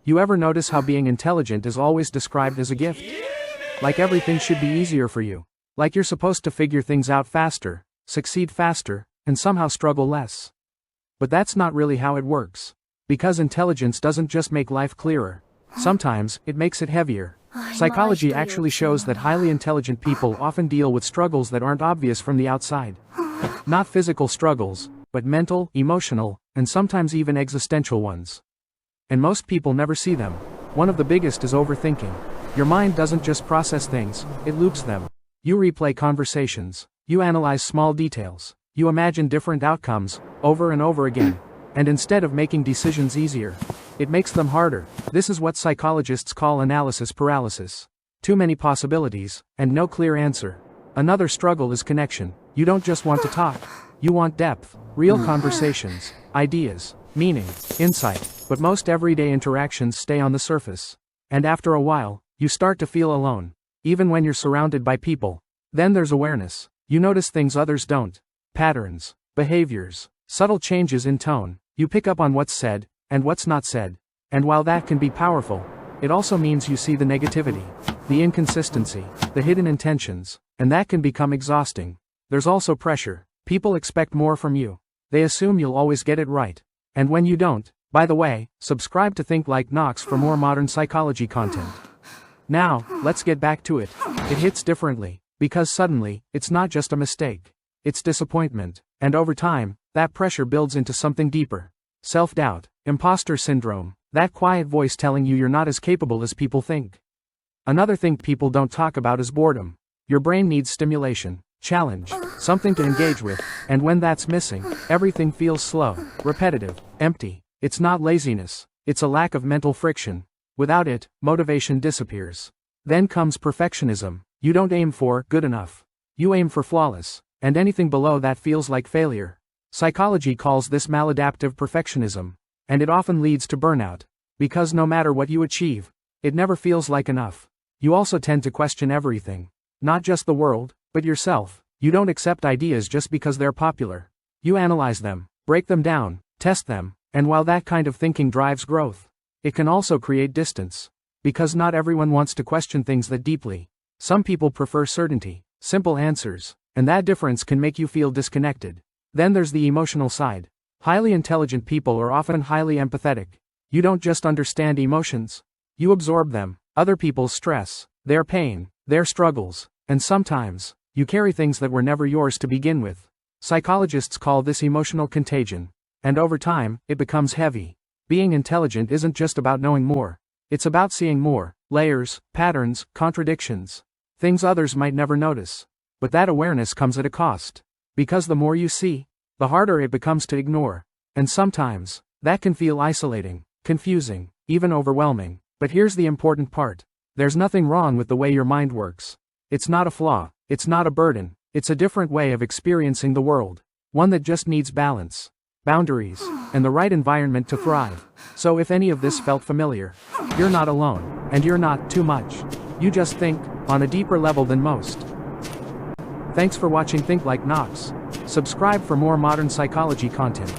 You ever notice how being intelligent is always described as a gift? Like everything should be easier for you. Like you're supposed to figure things out faster, succeed faster, and somehow struggle less. But that's not really how it works. Because intelligence doesn't just make life clearer. Sometimes, it makes it heavier. Psychology actually shows that highly intelligent people often deal with struggles that aren't obvious from the outside. Not physical struggles, but mental, emotional, and sometimes even existential ones. And most people never see them. One of the biggest is overthinking. Your mind doesn't just process things, it loops them. You replay conversations. You analyze small details. You imagine different outcomes, over and over again. And instead of making decisions easier, it makes them harder. This is what psychologists call analysis paralysis. Too many possibilities, and no clear answer. Another struggle is connection. You don't just want to talk. You want depth, real conversations, ideas, meaning, insight. But most everyday interactions stay on the surface. And after a while, you start to feel alone. Even when you're surrounded by people. Then there's awareness. You notice things others don't. Patterns, behaviors, subtle changes in tone. You pick up on what's said, and what's not said. And while that can be powerful, it also means you see the negativity, the inconsistency, the hidden intentions, and that can become exhausting. There's also pressure. People expect more from you. They assume you'll always get it right. And when you don't, by the way, subscribe to Think Like Knox for more modern psychology content. Now, let's get back to it. It hits differently, because suddenly, it's not just a mistake. It's disappointment. And over time, that pressure builds into something deeper. Self-doubt, imposter syndrome, that quiet voice telling you you're not as capable as people think. Another thing people don't talk about is boredom. Your brain needs stimulation, challenge, something to engage with, and when that's missing, everything feels slow, repetitive, empty. It's not laziness, it's a lack of mental friction. Without it, motivation disappears. Then comes perfectionism. You don't aim for good enough. You aim for flawless, and anything below that feels like failure. Psychology calls this maladaptive perfectionism, and it often leads to burnout. Because no matter what you achieve, it never feels like enough. You also tend to question everything. Not just the world, but yourself. You don't accept ideas just because they're popular. You analyze them, break them down, test them, and while that kind of thinking drives growth, it can also create distance. Because not everyone wants to question things that deeply. Some people prefer certainty, simple answers, and that difference can make you feel disconnected. Then there's the emotional side. Highly intelligent people are often highly empathetic. You don't just understand emotions. You absorb them, other people's stress, their pain, their struggles, and sometimes, you carry things that were never yours to begin with. Psychologists call this emotional contagion. And over time, it becomes heavy. Being intelligent isn't just about knowing more. It's about seeing more, layers, patterns, contradictions. Things others might never notice. But that awareness comes at a cost. Because the more you see, the harder it becomes to ignore. And sometimes, that can feel isolating, confusing, even overwhelming. But here's the important part. There's nothing wrong with the way your mind works. It's not a flaw. It's not a burden. It's a different way of experiencing the world. One that just needs balance, boundaries, and the right environment to thrive. So if any of this felt familiar, you're not alone, and you're not too much. You just think, on a deeper level than most. Thanks for watching Think Like Knox. Subscribe for more modern psychology content.